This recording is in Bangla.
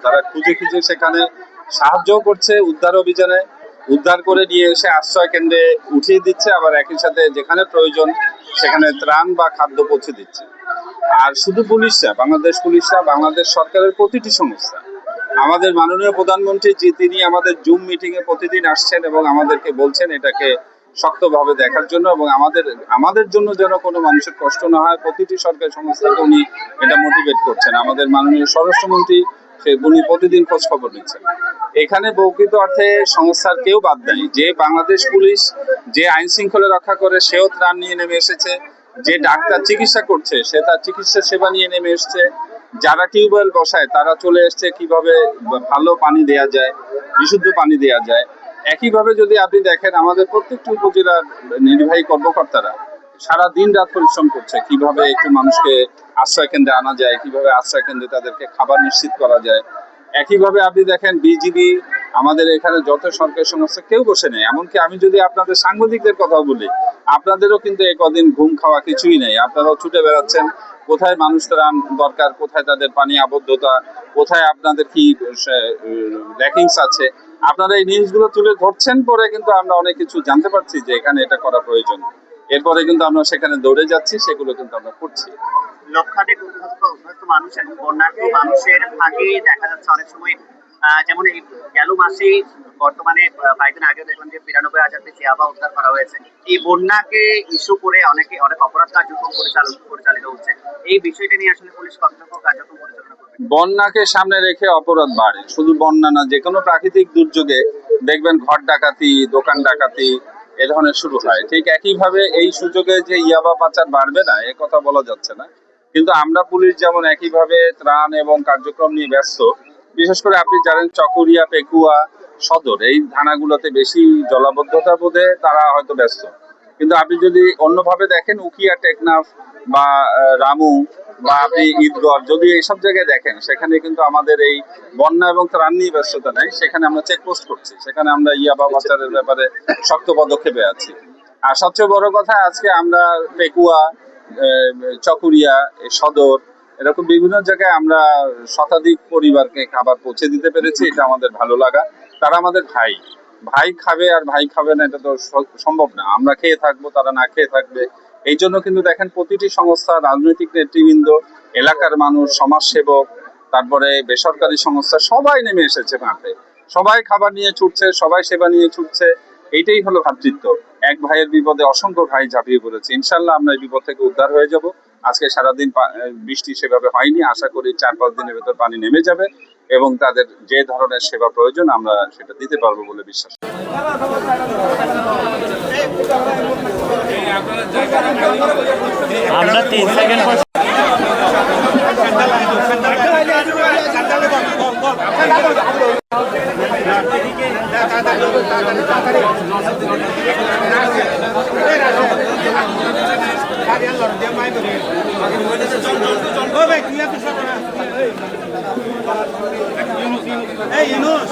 তারা খুঁজে খুঁজে সেখানে সাহায্য করছে, উদ্ধার অভিযানে উদ্ধার করে নিয়ে এসে আশ্রয় কেন্দ্রে উঠিয়ে দিচ্ছে, আবার একই সাথে যেখানে প্রয়োজন সেখানে ত্রাণ বা খাদ্য পৌঁছে দিচ্ছে। আর শুধু পুলিশরা, বাংলাদেশ পুলিশরা, বাংলাদেশ সরকারের প্রতিটি সংস্থা, আমাদের মাননীয় প্রধানমন্ত্রী তিনি আমাদের জুম মিটিং এ প্রতিদিন আসছেন এবং আমাদেরকে বলছেন এটাকে শক্তভাবে দেখার জন্য এবং আমাদের জন্য যেন কোনো মানুষের কষ্ট না হয়, প্রতিটি সরকারি সংস্থাকে উনি এটা মোটিভেট করছেন। আমাদের মাননীয় স্বরাষ্ট্রমন্ত্রী উনি প্রতিদিন খোঁজ খবর নিচ্ছেন। এখানে প্রকৃত অর্থে সংস্থার কেউ বাদ দেয়। যে বাংলাদেশ পুলিশ, যে আইন শৃঙ্খলা রক্ষা করে, সেও ত্রাণ নিয়ে নেমে এসেছে। যে ডাক্তার চিকিৎসা করছে সে তার চিকিৎসা সেবা নিয়ে নেমে এসছে। যারা টিউবওয়েল বসায় তারা চলে এসছে কিভাবে ভালো পানি দেয়া যায়, বিশুদ্ধ পানি দেয়া যায়। একইভাবে যদি আপনি দেখেন আমাদের প্রত্যেকটি উপজেলার নির্বাহী কর্মকর্তারা সারা দিন রাত পরিশ্রম করছে কিভাবে একটু মানুষকে আশ্রয় কেন্দ্রে আনা যায়, কিভাবে আশ্রয় কেন্দ্রে তাদেরকে খাবার নিশ্চিত করা যায়। একইভাবে আপনি দেখেন বিজিবি, আমাদের এখানে যত সরকারি সংস্থা কেউ বসে নেই। এমনকি আমি যদি আপনাদের সাংবাদিকদের কথা বলি, আপনাদেরও কিন্তু কদিন ঘুম খাওয়া কিছুই নেই। আপনারাও ছুটে বেড়াচ্ছেন কোথায় মানুষ ত্রাণ দরকার, কোথায় তাদের পানি আবদ্ধতা, কোথায় আপনাদের কি র্যাকিংস আছে, আপনারা এই নিউজগুলো তুলে ধরছেন। পরে কিন্তু আমরা অনেক কিছু জানতে পারছি যে এখানে এটা করা প্রয়োজন। এরপরে কিন্তু আমরা সেখানে দৌড়ে যাচ্ছি, সেগুলো কিন্তু আমরা করছি। লক্ষাধিক অভ্যস্ত মানুষ এবং বন্যার্থ মানুষের ভাগে দেখা যাচ্ছে অনেক সময়, যেমন এই গেল মাসে বর্তমানে কয়েকদিন আগে দেখলাম যে ৯২,০০০ পিস ইয়াবা উদ্ধার করা হয়েছে। এই বন্যাকে ইস্যু করে অনেক অপরাধ কার্যক্রম পরিচালিত হচ্ছে। এই বিষয়টা নিয়ে আসলে পুলিশ কতটুকু কার্যক্রম পরিচালনা করবে? বন্যাকে সামনে রেখে অপরাধ বাড়ে। শুধু বন্যা না, যে কোনো প্রাকৃতিক দুর্যোগে দেখবেন ঘর ডাকাতি, দোকান ডাকাতি এ ধরনের শুরু হয়। ঠিক একইভাবে এই সুযোগে যে ইয়াবা পাচার বাড়বে না এ কথা বলা যাচ্ছে না। কিন্তু আমরা পুলিশ যেমন একইভাবে ত্রাণ এবং কার্যক্রম নিয়ে ব্যস্ত, বিশেষ করে আপনি জানেন চকরিয়া, পেকুয়া, সদর এই থানাগুলোতে বেশি জলাবদ্ধতা বোধে তারা হয়তো ব্যস্ত। কিন্তু আপনি যদি অন্যভাবে দেখেন উখিয়া, টেকনাফ বা রামু বা আপনি ঈদগড়, যদি এইসব জায়গায় দেখেন সেখানে কিন্তু আমাদের এই বন্যা এবং ত্রাণ নিয়ে ব্যস্ততা নেই। সেখানে আমরা চেকপোস্ট করছি, সেখানে আমরা ইয়াবা পাচারের ব্যাপারে শক্ত পদক্ষেপে আছি। আর সবচেয়ে বড় কথা, আজকে আমরা পেকুয়া, চকরিয়া, সদর এরকম বিভিন্ন জায়গায় আমরা শতাধিক পরিবারকে খাবার পৌঁছে দিতে পেরেছি। এটা আমাদের ভালো লাগা। তারা আমাদের ভাই, ভাই খাবে আর ভাই খাবে না এটা তো সম্ভব না। আমরা খেয়ে থাকবো, তারা না খেয়ে থাকবে। এই জন্য কিন্তু দেখেন প্রতিটি সংস্থা, রাজনৈতিক নেতৃবৃন্দ, এলাকার মানুষ, সমাজসেবক, তারপরে বেসরকারি সংস্থা সবাই নেমে এসেছে মাঠে। সবাই খাবার নিয়ে ছুটছে, সবাই সেবা নিয়ে ছুটছে। এইটাই হলো ভ্রাতৃত্ব। এক ভাইয়ের বিপদে অসংখ্য ভাই ঝাঁপিয়ে পড়েছে। ইনশাল্লাহ আমরা এই বিপদ থেকে উদ্ধার হয়ে যাব। আজকে সারাদিন বৃষ্টি সেভাবে হয়নি, আশা করি ৪-৫ দিনের ভেতর পানি নেমে যাবে এবং তাদের যে ধরনের সেবা প্রয়োজন আমরা সেটা দিতে পারবো বলে বিশ্বাস। আমরা ৩ সেকেন্ড Hey, Yunus,